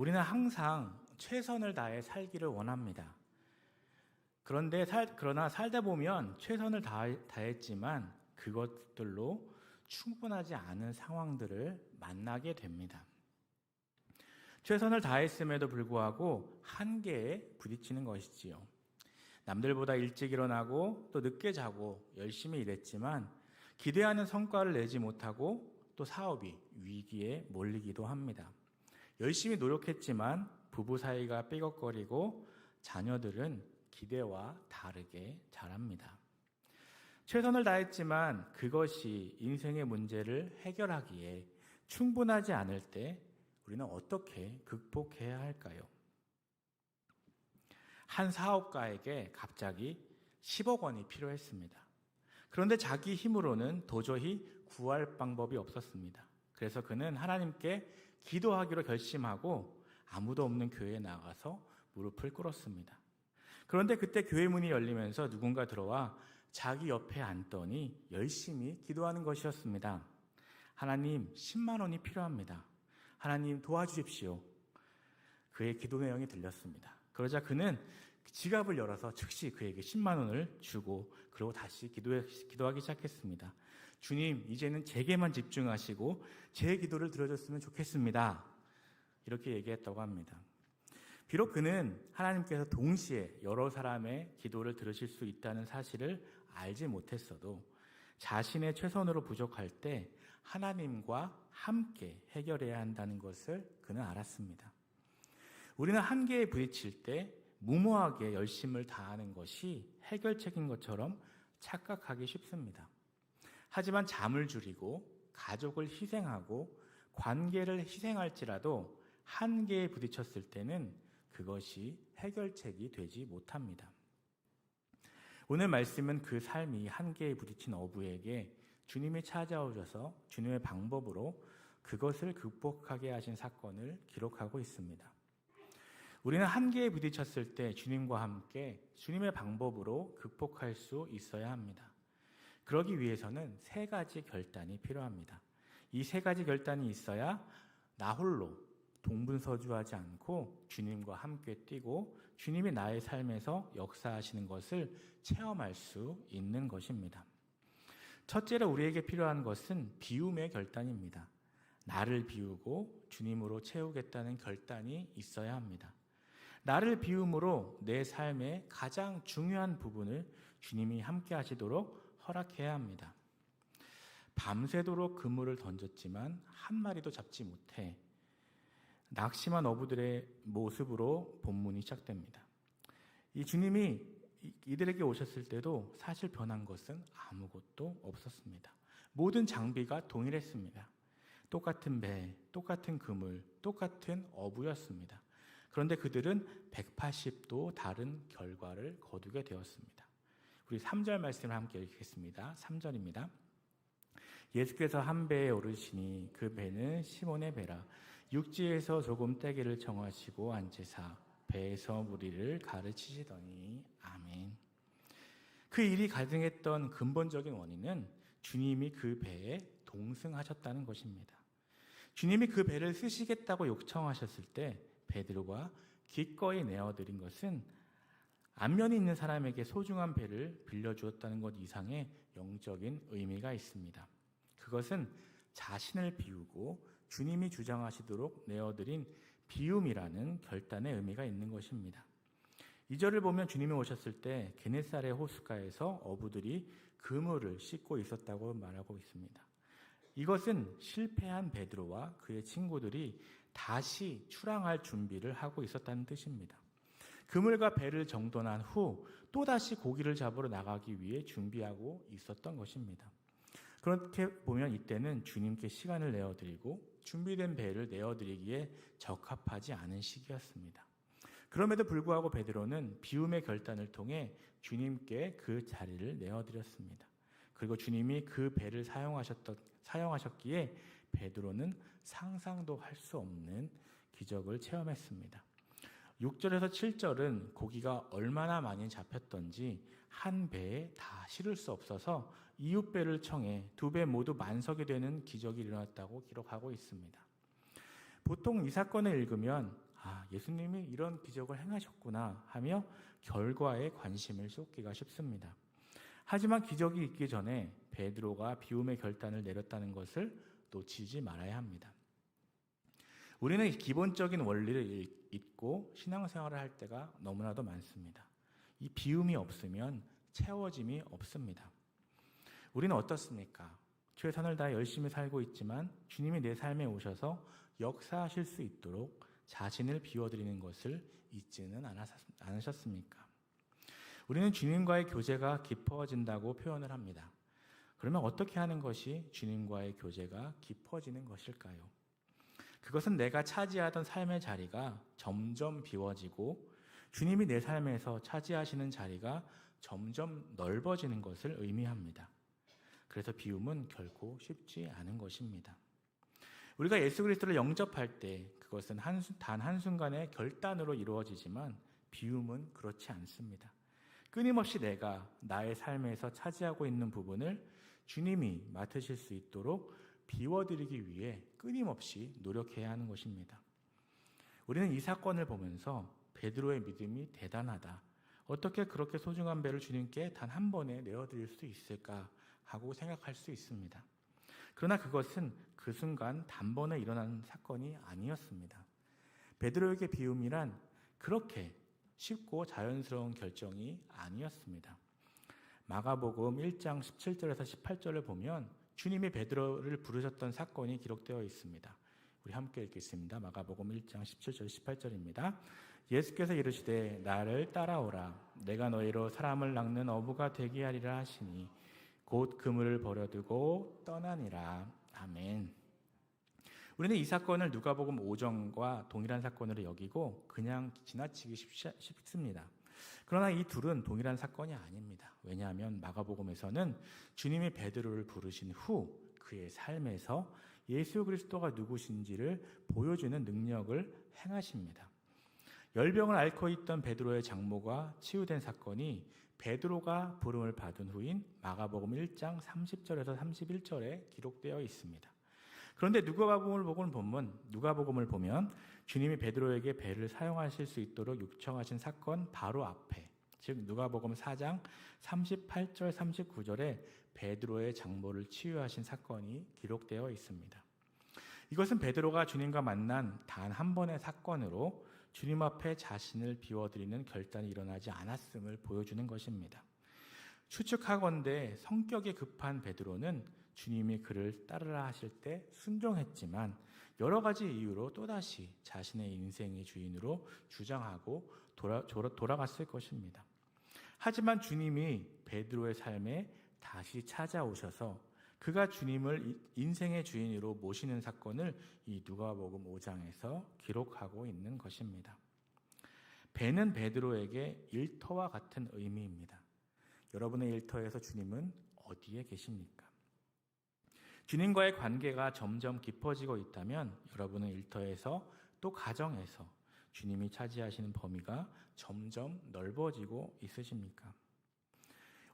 우리는 항상 최선을 다해 살기를 원합니다. 그러나 살다 보면 최선을 다했지만 그것들로 충분하지 않은 상황들을 만나게 됩니다. 최선을 다했음에도 불구하고 한계에 부딪히는 것이지요. 남들보다 일찍 일어나고 또 늦게 자고 열심히 일했지만 기대하는 성과를 내지 못하고 또 사업이 위기에 몰리기도 합니다. 열심히 노력했지만 부부 사이가 삐걱거리고 자녀들은 기대와 다르게 자랍니다. 최선을 다했지만 그것이 인생의 문제를 해결하기에 충분하지 않을 때 우리는 어떻게 극복해야 할까요? 한 사업가에게 갑자기 10억 원이 필요했습니다. 그런데 자기 힘으로는 도저히 구할 방법이 없었습니다. 그래서 그는 하나님께 기도하기로 결심하고 아무도 없는 교회에 나가서 무릎을 꿇었습니다. 그런데 그때 교회 문이 열리면서 누군가 들어와 자기 옆에 앉더니 열심히 기도하는 것이었습니다. 하나님, 10만 원이 필요합니다. 하나님 도와주십시오. 그의 기도 내용이 들렸습니다. 그러자 그는 지갑을 열어서 즉시 그에게 10만 원을 주고 그리고 다시 기도하기 시작했습니다. 주님, 이제는 제게만 집중하시고 제 기도를 들어줬으면 좋겠습니다. 이렇게 얘기했다고 합니다. 비록 그는 하나님께서 동시에 여러 사람의 기도를 들으실 수 있다는 사실을 알지 못했어도 자신의 최선으로 부족할 때 하나님과 함께 해결해야 한다는 것을 그는 알았습니다. 우리는 한계에 부딪힐 때 무모하게 열심을 다하는 것이 해결책인 것처럼 착각하기 쉽습니다. 하지만 잠을 줄이고 가족을 희생하고 관계를 희생할지라도 한계에 부딪혔을 때는 그것이 해결책이 되지 못합니다. 오늘 말씀은 그 삶이 한계에 부딪힌 어부에게 주님이 찾아오셔서 주님의 방법으로 그것을 극복하게 하신 사건을 기록하고 있습니다. 우리는 한계에 부딪혔을 때 주님과 함께 주님의 방법으로 극복할 수 있어야 합니다. 그러기 위해서는 세 가지 결단이 필요합니다. 이 세 가지 결단이 있어야 나 홀로 동분서주하지 않고 주님과 함께 뛰고 주님이 나의 삶에서 역사하시는 것을 체험할 수 있는 것입니다. 첫째로 우리에게 필요한 것은 비움의 결단입니다. 나를 비우고 주님으로 채우겠다는 결단이 있어야 합니다. 나를 비움으로 내 삶의 가장 중요한 부분을 주님이 함께 하시도록 허락해야 합니다. 밤새도록 그물을 던졌지만 한 마리도 잡지 못해 낙심한 어부들의 모습으로 본문이 시작됩니다. 이 주님이 이들에게 오셨을 때도 사실 변한 것은 아무것도 없었습니다. 모든 장비가 동일했습니다. 똑같은 배, 똑같은 그물, 똑같은 어부였습니다. 그런데 그들은 180도 다른 결과를 거두게 되었습니다. 우리 3절 말씀을 함께 읽겠습니다. 3절입니다. 예수께서 한 배에 오르시니 그 배는 시몬의 배라. 육지에서 조금 떼기를 청하시고 앉으사 배에서 무리를 가르치시더니 아멘. 그 일이 가능했던 근본적인 원인은 주님이 그 배에 동승하셨다는 것입니다. 주님이 그 배를 쓰시겠다고 요청하셨을 때 베드로가 기꺼이 내어드린 것은 안면이 있는 사람에게 소중한 배를 빌려주었다는 것 이상의 영적인 의미가 있습니다. 그것은 자신을 비우고 주님이 주장하시도록 내어드린 비움이라는 결단의 의미가 있는 것입니다. 2절을 보면 주님이 오셨을 때 게네사렛 호숫가에서 어부들이 그물을 씻고 있었다고 말하고 있습니다. 이것은 실패한 베드로와 그의 친구들이 다시 출항할 준비를 하고 있었다는 뜻입니다. 그물과 배를 정돈한 후 또다시 고기를 잡으러 나가기 위해 준비하고 있었던 것입니다. 그렇게 보면 이때는 주님께 시간을 내어드리고 준비된 배를 내어드리기에 적합하지 않은 시기였습니다. 그럼에도 불구하고 베드로는 비움의 결단을 통해 주님께 그 자리를 내어드렸습니다. 그리고 주님이 그 배를 사용하셨기에 베드로는 상상도 할 수 없는 기적을 체험했습니다. 6절에서 7절은 고기가 얼마나 많이 잡혔던지 한 배에 다 실을 수 없어서 이웃 배를 청해 두 배 모두 만석이 되는 기적이 일어났다고 기록하고 있습니다. 보통 이 사건을 읽으면 예수님이 이런 기적을 행하셨구나 하며 결과에 관심을 쏟기가 쉽습니다. 하지만 기적이 있기 전에 베드로가 비움의 결단을 내렸다는 것을 놓치지 말아야 합니다. 우리는 기본적인 원리를 잊고 신앙생활을 할 때가 너무나도 많습니다. 이 비움이 없으면 채워짐이 없습니다. 우리는 어떻습니까? 최선을 다해 열심히 살고 있지만 주님이 내 삶에 오셔서 역사하실 수 있도록 자신을 비워드리는 것을 잊지는 않으셨습니까? 우리는 주님과의 교제가 깊어진다고 표현을 합니다. 그러면 어떻게 하는 것이 주님과의 교제가 깊어지는 것일까요? 그것은 내가 차지하던 삶의 자리가 점점 비워지고 주님이 내 삶에서 차지하시는 자리가 점점 넓어지는 것을 의미합니다. 그래서 비움은 결코 쉽지 않은 것입니다. 우리가 예수 그리스도를 영접할 때 그것은 단 한순간의 결단으로 이루어지지만 비움은 그렇지 않습니다. 끊임없이 내가 나의 삶에서 차지하고 있는 부분을 주님이 맡으실 수 있도록 비워드리기 위해 끊임없이 노력해야 하는 것입니다. 우리는 이 사건을 보면서 베드로의 믿음이 대단하다. 어떻게 그렇게 소중한 배를 주님께 단 한 번에 내어드릴 수 있을까 하고 생각할 수 있습니다. 그러나 그것은 그 순간 단번에 일어난 사건이 아니었습니다. 베드로에게 비움이란 그렇게 쉽고 자연스러운 결정이 아니었습니다. 마가복음 1장 17절에서 18절을 보면 주님이 베드로를 부르셨던 사건이 기록되어 있습니다. 우리 함께 읽겠습니다. 마가복음 1장 17절 18절입니다. 예수께서 이르시되 나를 따라오라. 내가 너희로 사람을 낚는 어부가 되게 하리라 하시니 곧 그물을 버려두고 떠나니라. 아멘. 우리는 이 사건을 누가복음 5장과 동일한 사건으로 여기고 그냥 지나치기 쉽습니다. 그러나 이 둘은 동일한 사건이 아닙니다. 왜냐하면 마가복음에서는 주님이 베드로를 부르신 후 그의 삶에서 예수 그리스도가 누구신지를 보여주는 능력을 행하십니다. 열병을 앓고 있던 베드로의 장모가 치유된 사건이 베드로가 부름을 받은 후인 마가복음 1장 30절에서 31절에 기록되어 있습니다. 그런데 누가복음을 보면 주님이 베드로에게 배를 사용하실 수 있도록 요청하신 사건 바로 앞에, 즉 누가복음 4장 38절 39절에 베드로의 장모를 치유하신 사건이 기록되어 있습니다. 이것은 베드로가 주님과 만난 단 한 번의 사건으로 주님 앞에 자신을 비워드리는 결단이 일어나지 않았음을 보여주는 것입니다. 추측하건대 성격이 급한 베드로는 주님이 그를 따르라 하실 때 순종했지만 여러 가지 이유로 또다시 자신의 인생의 주인으로 주장하고 돌아갔을 것입니다. 하지만 주님이 베드로의 삶에 다시 찾아오셔서 그가 주님을 인생의 주인으로 모시는 사건을 이 누가복음 5장에서 기록하고 있는 것입니다. 배는 베드로에게 일터와 같은 의미입니다. 여러분의 일터에서 주님은 어디에 계십니까? 주님과의 관계가 점점 깊어지고 있다면 여러분의 일터에서 또 가정에서 주님이 차지하시는 범위가 점점 넓어지고 있으십니까?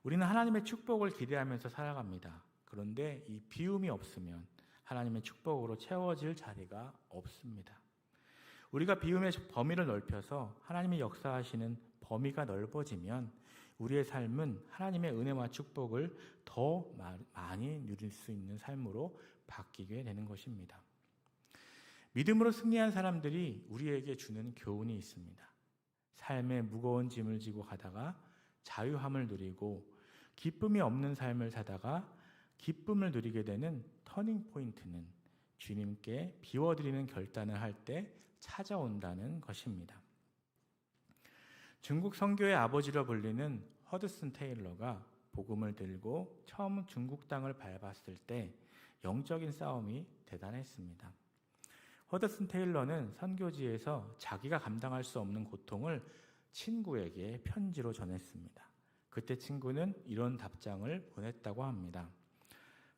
우리는 하나님의 축복을 기대하면서 살아갑니다. 그런데 이 비움이 없으면 하나님의 축복으로 채워질 자리가 없습니다. 우리가 비움의 범위를 넓혀서 하나님이 역사하시는 범위가 넓어지면 우리의 삶은 하나님의 은혜와 축복을 더 많이 누릴 수 있는 삶으로 바뀌게 되는 것입니다. 믿음으로 승리한 사람들이 우리에게 주는 교훈이 있습니다. 삶의 무거운 짐을 지고 가다가 자유함을 누리고 기쁨이 없는 삶을 사다가 기쁨을 누리게 되는 터닝 포인트는 주님께 비워드리는 결단을 할 때 찾아온다는 것입니다. 중국 선교의 아버지로 불리는 허드슨 테일러가 복음을 들고 처음 중국 땅을 밟았을 때 영적인 싸움이 대단했습니다. 허드슨 테일러는 선교지에서 자기가 감당할 수 없는 고통을 친구에게 편지로 전했습니다. 그때 친구는 이런 답장을 보냈다고 합니다.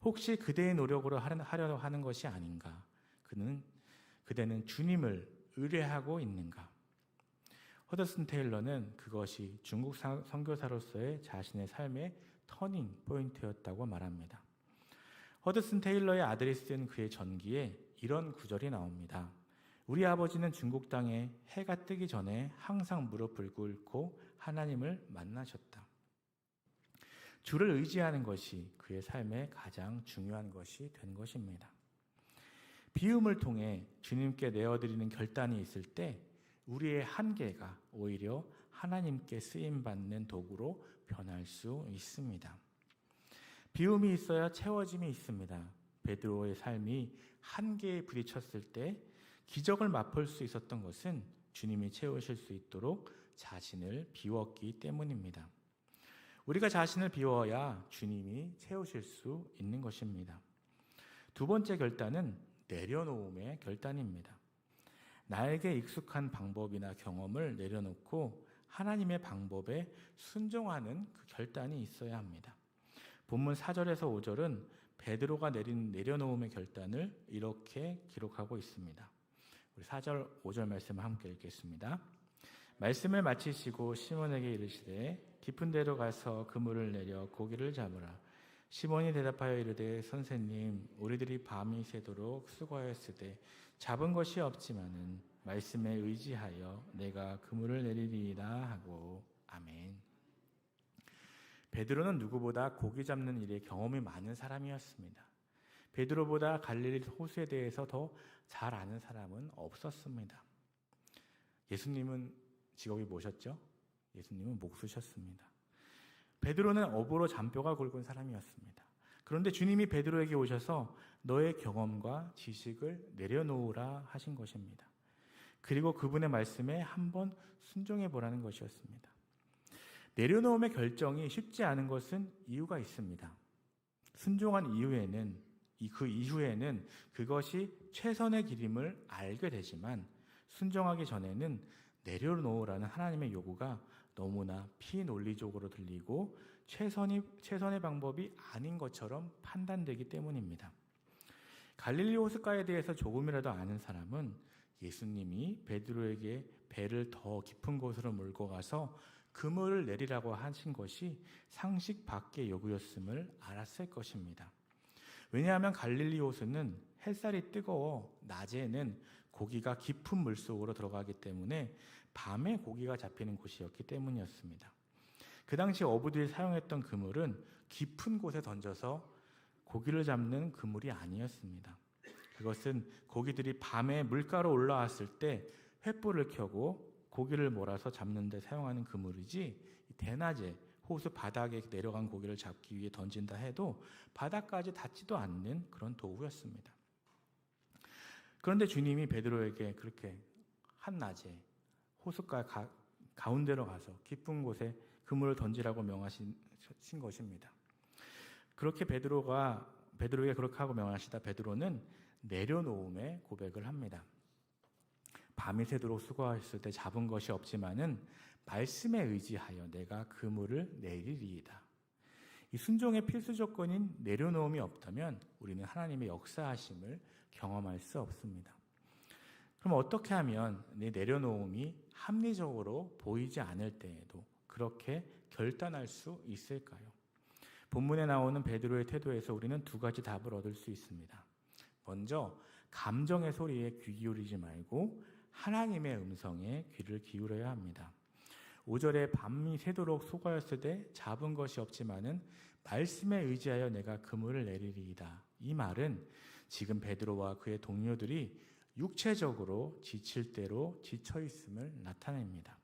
혹시 그대의 노력으로 하려 하는 것이 아닌가? 그대는 주님을 의뢰하고 있는가? 허드슨 테일러는 그것이 중국 선교사로서의 자신의 삶의 터닝 포인트였다고 말합니다. 허드슨 테일러의 아들이 쓴 그의 전기에 이런 구절이 나옵니다. 우리 아버지는 중국 땅에 해가 뜨기 전에 항상 무릎을 꿇고 하나님을 만나셨다. 주를 의지하는 것이 그의 삶의 가장 중요한 것이 된 것입니다. 비움을 통해 주님께 내어드리는 결단이 있을 때 우리의 한계가 오히려 하나님께 쓰임받는 도구로 변할 수 있습니다. 비움이 있어야 채워짐이 있습니다. 베드로의 삶이 한계에 부딪혔을 때 기적을 맛볼 수 있었던 것은 주님이 채우실 수 있도록 자신을 비웠기 때문입니다. 우리가 자신을 비워야 주님이 채우실 수 있는 것입니다. 두 번째 결단은 내려놓음의 결단입니다. 나에게 익숙한 방법이나 경험을 내려놓고 하나님의 방법에 순종하는 그 결단이 있어야 합니다. 본문 4절에서 5절은 베드로가 내린 내려놓음의 결단을 이렇게 기록하고 있습니다. 우리 4절, 5절 말씀을 함께 읽겠습니다. 말씀을 마치시고 시몬에게 이르시되 깊은 데로 가서 그물을 내려 고기를 잡으라. 시몬이 대답하여 이르되 선생님, 우리들이 밤이 새도록 수고하였으되 잡은 것이 없지만은 말씀에 의지하여 내가 그물을 내리리이다 하고. 아멘. 베드로는 누구보다 고기 잡는 일에 경험이 많은 사람이었습니다. 베드로보다 갈릴리 호수에 대해서 더 잘 아는 사람은 없었습니다. 예수님은 직업이 뭐셨죠? 예수님은 목수셨습니다. 베드로는 업으로 잔뼈가 굵은 사람이었습니다. 그런데 주님이 베드로에게 오셔서 너의 경험과 지식을 내려놓으라 하신 것입니다. 그리고 그분의 말씀에 한번 순종해 보라는 것이었습니다. 내려놓음의 결정이 쉽지 않은 것은 이유가 있습니다. 순종한 그 이후에는 그것이 최선의 길임을 알게 되지만 순종하기 전에는 내려놓으라는 하나님의 요구가 너무나 피논리적으로 들리고 최선의 방법이 아닌 것처럼 판단되기 때문입니다. 갈릴리 호숫가에 대해서 조금이라도 아는 사람은 예수님이 베드로에게 배를 더 깊은 곳으로 몰고 가서 그물을 내리라고 하신 것이 상식 밖의 요구였음을 알았을 것입니다. 왜냐하면 갈릴리 호수는 햇살이 뜨거워 낮에는 고기가 깊은 물속으로 들어가기 때문에 밤에 고기가 잡히는 곳이었기 때문이었습니다. 그 당시 어부들이 사용했던 그물은 깊은 곳에 던져서 고기를 잡는 그물이 아니었습니다. 그것은 고기들이 밤에 물가로 올라왔을 때 횃불을 켜고 고기를 몰아서 잡는 데 사용하는 그물이지 대낮에 호수 바닥에 내려간 고기를 잡기 위해 던진다 해도 바닥까지 닿지도 않는 그런 도구였습니다. 그런데 주님이 베드로에게 그렇게 한낮에 호숫가 가운데로 가서 깊은 곳에 그물을 던지라고 명하신 것입니다. 그렇게 베드로에게 그렇게 하고 명하시다 베드로는 내려놓음의 고백을 합니다. 밤이 새도록 수고하셨을 때 잡은 것이 없지만은 말씀에 의지하여 내가 그물을 내리리이다. 이 순종의 필수 조건인 내려놓음이 없다면 우리는 하나님의 역사하심을 경험할 수 없습니다. 그럼 어떻게 하면 내 내려놓음이 합리적으로 보이지 않을 때에도 그렇게 결단할 수 있을까요? 본문에 나오는 베드로의 태도에서 우리는 두 가지 답을 얻을 수 있습니다. 먼저 감정의 소리에 귀 기울이지 말고 하나님의 음성에 귀를 기울여야 합니다. 5절에 밤이 새도록 수고하였을 때 잡은 것이 없지만은 말씀에 의지하여 내가 그물을 내리리이다. 이 말은 지금 베드로와 그의 동료들이 육체적으로 지칠 대로 지쳐 있음을 나타냅니다.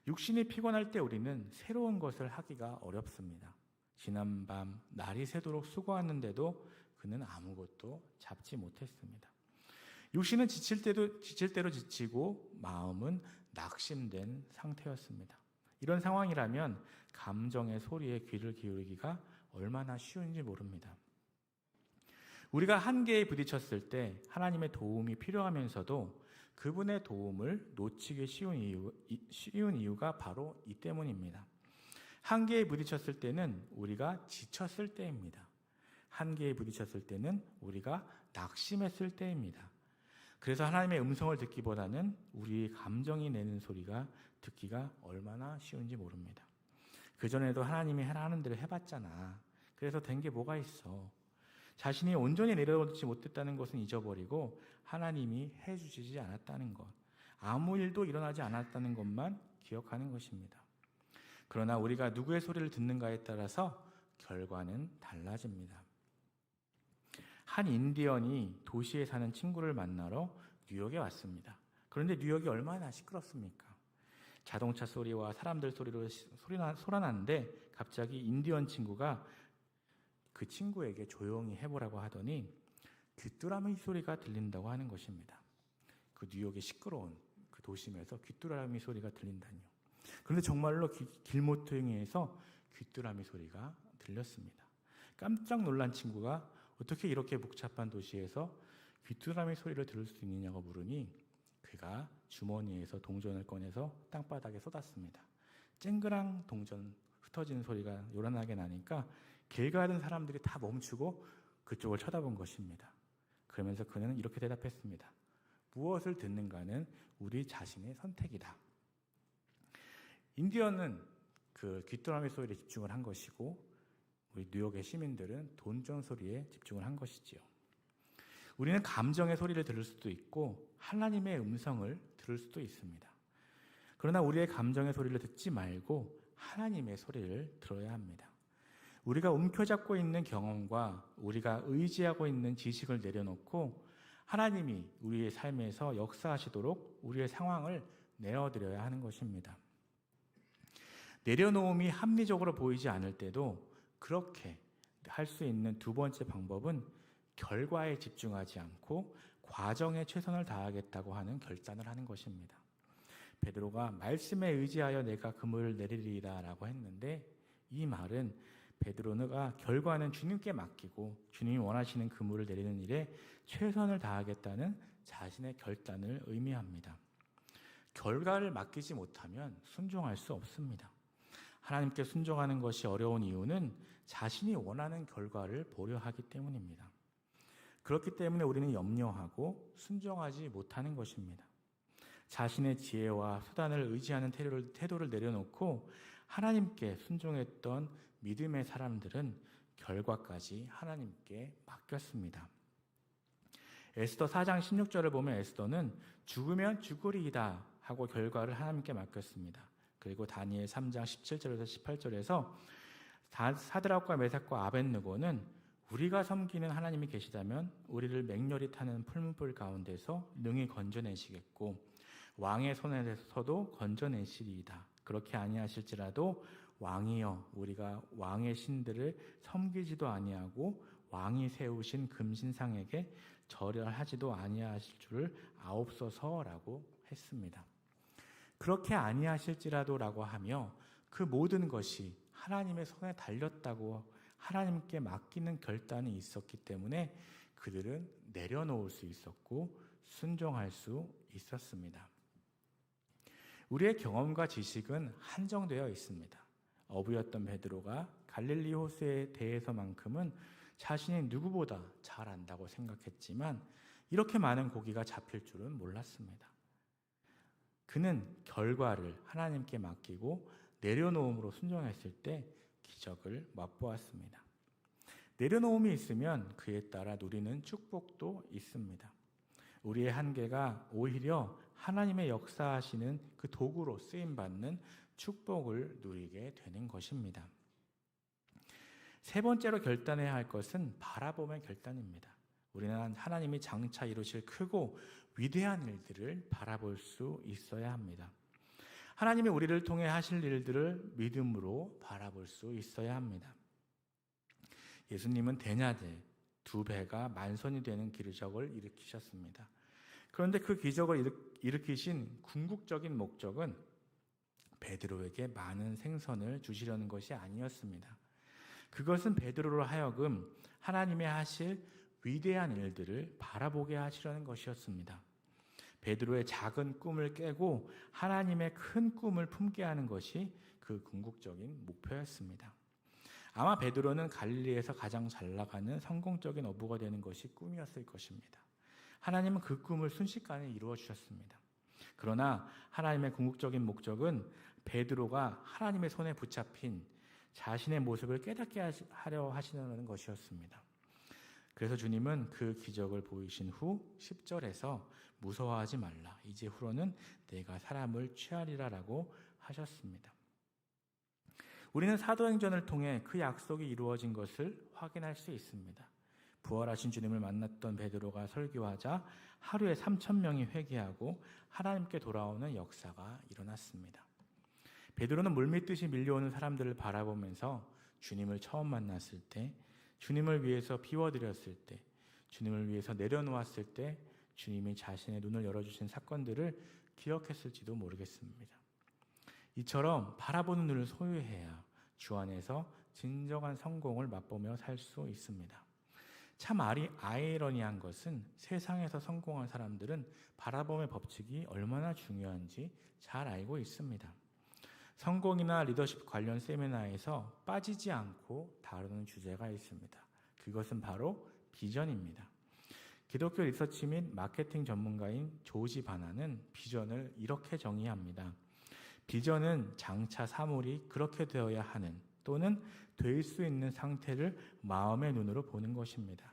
육신이 피곤할 때 우리는 새로운 것을 하기가 어렵습니다. 지난밤 날이 새도록 수고하는데도 그는 아무것도 잡지 못했습니다. 육신은 지칠 대로 지치고 마음은 낙심된 상태였습니다. 이런 상황이라면 감정의 소리에 귀를 기울이기가 얼마나 쉬운지 모릅니다. 우리가 한계에 부딪혔을 때 하나님의 도움이 필요하면서도 그분의 도움을 놓치기 쉬운 이유가 바로 이 때문입니다. 한계에 부딪혔을 때는 우리가 지쳤을 때입니다. 한계에 부딪혔을 때는 우리가 낙심했을 때입니다. 그래서 하나님의 음성을 듣기보다는 우리 감정이 내는 소리가 듣기가 얼마나 쉬운지 모릅니다. 그전에도 하나님이 하라는 대로 해봤잖아. 그래서 된 게 뭐가 있어. 자신이 온전히 내려놓지 못했다는 것은 잊어버리고 하나님이 해주시지 않았다는 것, 아무 일도 일어나지 않았다는 것만 기억하는 것입니다. 그러나 우리가 누구의 소리를 듣는가에 따라서 결과는 달라집니다. 한 인디언이 도시에 사는 친구를 만나러 뉴욕에 왔습니다. 그런데 뉴욕이 얼마나 시끄럽습니까? 자동차 소리와 사람들 소리로 소란하는데 갑자기 인디언 친구가 그 친구에게 조용히 해보라고 하더니 귀뚜라미 소리가 들린다고 하는 것입니다. 그 뉴욕의 시끄러운 그 도심에서 귀뚜라미 소리가 들린다니요. 그런데 정말로 길모퉁이에서 귀뚜라미 소리가 들렸습니다. 깜짝 놀란 친구가 어떻게 이렇게 복잡한 도시에서 귀뚜라미 소리를 들을 수 있느냐고 물으니 그가 주머니에서 동전을 꺼내서 땅바닥에 쏟았습니다. 쨍그랑 동전 흩어지는 소리가 요란하게 나니까 길 가던 사람들이 다 멈추고 그쪽을 쳐다본 것입니다. 그러면서 그는 이렇게 대답했습니다. 무엇을 듣는가는 우리 자신의 선택이다. 인디언은 그 귀뚜라미 소리에 집중을 한 것이고 우리 뉴욕의 시민들은 동전 소리에 집중을 한 것이지요. 우리는 감정의 소리를 들을 수도 있고 하나님의 음성을 들을 수도 있습니다. 그러나 우리의 감정의 소리를 듣지 말고 하나님의 소리를 들어야 합니다. 우리가 움켜잡고 있는 경험과 우리가 의지하고 있는 지식을 내려놓고 하나님이 우리의 삶에서 역사하시도록 우리의 상황을 내어드려야 하는 것입니다. 내려놓음이 합리적으로 보이지 않을 때도 그렇게 할 수 있는 두 번째 방법은 결과에 집중하지 않고 과정에 최선을 다하겠다고 하는 결단을 하는 것입니다. 베드로가 말씀에 의지하여 내가 그물을 내리리이다 라고 했는데 이 말은 베드로가 결과는 주님께 맡기고 주님이 원하시는 그물을 내리는 일에 최선을 다하겠다는 자신의 결단을 의미합니다. 결과를 맡기지 못하면 순종할 수 없습니다. 하나님께 순종하는 것이 어려운 이유는 자신이 원하는 결과를 보려 하기 때문입니다. 그렇기 때문에 우리는 염려하고 순종하지 못하는 것입니다. 자신의 지혜와 수단을 의지하는 태도를 내려놓고 하나님께 순종했던 믿음의 사람들은 결과까지 하나님께 맡겼습니다. 에스더 4장 16절을 보면 에스더는 죽으면 죽으리이다 하고 결과를 하나님께 맡겼습니다. 그리고 다니엘 3장 17절에서 18절에서 사드락과 메삭과 아벳느고는 우리가 섬기는 하나님이 계시다면 우리를 맹렬히 타는 풀문불 가운데서 능히 건져내시겠고 왕의 손에서도 건져내시리이다. 그렇게 아니하실지라도 왕이여 우리가 왕의 신들을 섬기지도 아니하고 왕이 세우신 금신상에게 절하지도 아니하실 줄을 아옵소서라고 했습니다. 그렇게 아니하실지라도라고 하며 그 모든 것이 하나님의 손에 달렸다고 하나님께 맡기는 결단이 있었기 때문에 그들은 내려놓을 수 있었고 순종할 수 있었습니다. 우리의 경험과 지식은 한정되어 있습니다. 어부였던 베드로가 갈릴리 호수에 대해서만큼은 자신이 누구보다 잘 안다고 생각했지만 이렇게 많은 고기가 잡힐 줄은 몰랐습니다. 그는 결과를 하나님께 맡기고 내려놓음으로 순종했을 때 기적을 맛보았습니다. 내려놓음이 있으면 그에 따라 누리는 축복도 있습니다. 우리의 한계가 오히려 하나님의 역사하시는 그 도구로 쓰임받는 축복을 누리게 되는 것입니다. 세 번째로 결단해야 할 것은 바라봄의 결단입니다. 우리는 하나님이 장차 이루실 크고 위대한 일들을 바라볼 수 있어야 합니다. 하나님이 우리를 통해 하실 일들을 믿음으로 바라볼 수 있어야 합니다. 예수님은 대낮에 2배가 만선이 되는 기적을 일으키셨습니다. 그런데 그 기적을 일으키신 궁극적인 목적은 베드로에게 많은 생선을 주시려는 것이 아니었습니다. 그것은 베드로로 하여금 하나님의 하실 위대한 일들을 바라보게 하시려는 것이었습니다. 베드로의 작은 꿈을 깨고 하나님의 큰 꿈을 품게 하는 것이 그 궁극적인 목표였습니다. 아마 베드로는 갈릴리에서 가장 잘 나가는 성공적인 어부가 되는 것이 꿈이었을 것입니다. 하나님은 그 꿈을 순식간에 이루어 주셨습니다. 그러나 하나님의 궁극적인 목적은 베드로가 하나님의 손에 붙잡힌 자신의 모습을 깨닫게 하려 하시는 것이었습니다. 그래서 주님은 그 기적을 보이신 후 10절에서 무서워하지 말라. 이제 후로는 내가 사람을 취하리라라고 하셨습니다. 우리는 사도행전을 통해 그 약속이 이루어진 것을 확인할 수 있습니다. 부활하신 주님을 만났던 베드로가 설교하자 하루에 3,000명이 회개하고 하나님께 돌아오는 역사가 일어났습니다. 베드로는 물밀듯이 밀려오는 사람들을 바라보면서 주님을 처음 만났을 때, 주님을 위해서 비워드렸을 때, 주님을 위해서 내려놓았을 때 주님이 자신의 눈을 열어주신 사건들을 기억했을지도 모르겠습니다. 이처럼 바라보는 눈을 소유해야 주 안에서 진정한 성공을 맛보며 살 수 있습니다. 참 아이러니한 것은 세상에서 성공한 사람들은 바라봄의 법칙이 얼마나 중요한지 잘 알고 있습니다. 성공이나 리더십 관련 세미나에서 빠지지 않고 다루는 주제가 있습니다. 그것은 바로 비전입니다. 기독교 리서치 및 마케팅 전문가인 조지 바나는 비전을 이렇게 정의합니다. 비전은 장차 사물이 그렇게 되어야 하는 또는 될 수 있는 상태를 마음의 눈으로 보는 것입니다.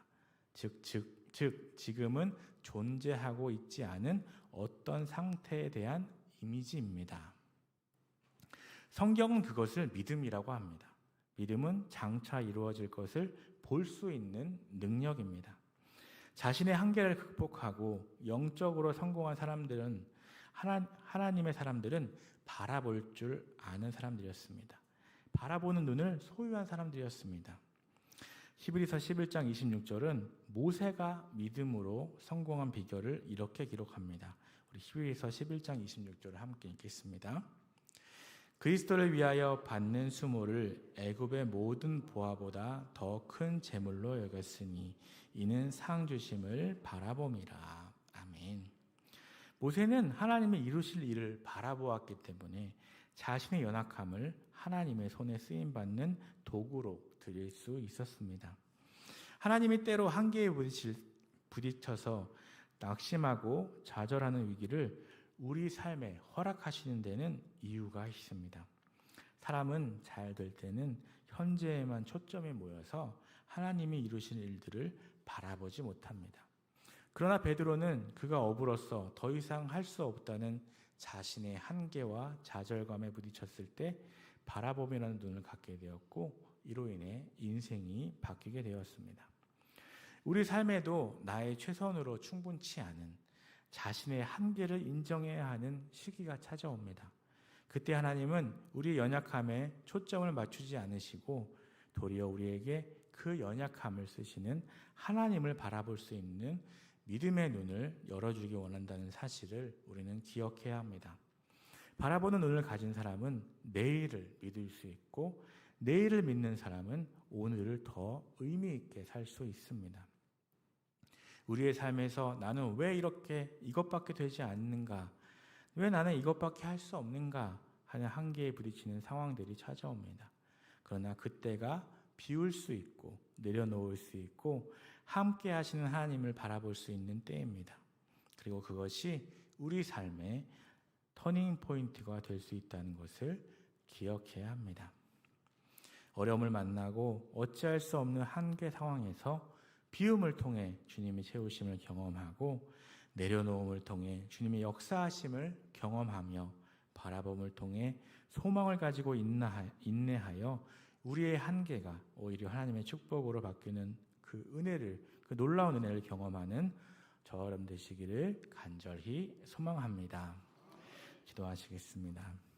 즉 지금은 존재하고 있지 않은 어떤 상태에 대한 이미지입니다. 성경은 그것을 믿음이라고 합니다. 믿음은 장차 이루어질 것을 볼 수 있는 능력입니다. 자신의 한계를 극복하고 영적으로 성공한 사람들은 하나님의 사람들은 바라볼 줄 아는 사람들이었습니다. 바라보는 눈을 소유한 사람들이었습니다. 히브리서 11장 26절은 모세가 믿음으로 성공한 비결을 이렇게 기록합니다. 우리 히브리서 11장 26절을 함께 읽겠습니다. 그리스도를 위하여 받는 수모를 애굽의 모든 보화보다 더 큰 재물로 여겼으니 이는 상 주심을 바라봄이라. 아멘. 모세는 하나님이 이루실 일을 바라보았기 때문에 자신의 연약함을 하나님의 손에 쓰임받는 도구로 드릴 수 있었습니다. 하나님이 때로 한계에 부딪혀서 낙심하고 좌절하는 위기를 우리 삶에 허락하시는 데는 이유가 있습니다. 사람은 잘 될 때는 현재에만 초점이 모여서 하나님이 이루신 일들을 바라보지 못합니다. 그러나 베드로는 그가 어부로서 더 이상 할 수 없다는 자신의 한계와 좌절감에 부딪혔을 때 바라봄이라는 눈을 갖게 되었고 이로 인해 인생이 바뀌게 되었습니다. 우리 삶에도 나의 최선으로 충분치 않은 자신의 한계를 인정해야 하는 시기가 찾아옵니다. 그때 하나님은 우리의 연약함에 초점을 맞추지 않으시고 도리어 우리에게 그 연약함을 쓰시는 하나님을 바라볼 수 있는 믿음의 눈을 열어주기 원한다는 사실을 우리는 기억해야 합니다. 바라보는 눈을 가진 사람은 내일을 믿을 수 있고 내일을 믿는 사람은 오늘을 더 의미 있게 살 수 있습니다. 우리의 삶에서 나는 왜 이렇게 이것밖에 되지 않는가? 왜 나는 이것밖에 할 수 없는가? 하는 한계에 부딪히는 상황들이 찾아옵니다. 그러나 그때가 비울 수 있고 내려놓을 수 있고 함께 하시는 하나님을 바라볼 수 있는 때입니다. 그리고 그것이 우리 삶의 터닝 포인트가 될 수 있다는 것을 기억해야 합니다. 어려움을 만나고 어찌할 수 없는 한계 상황에서 비움을 통해 주님의 채우심을 경험하고 내려놓음을 통해 주님의 역사하심을 경험하며 바라봄을 통해 소망을 가지고 인내하여 우리의 한계가 오히려 하나님의 축복으로 바뀌는 그 은혜를, 그 놀라운 은혜를 경험하는 저와 여러분 되시기를 간절히 소망합니다. 기도하시겠습니다.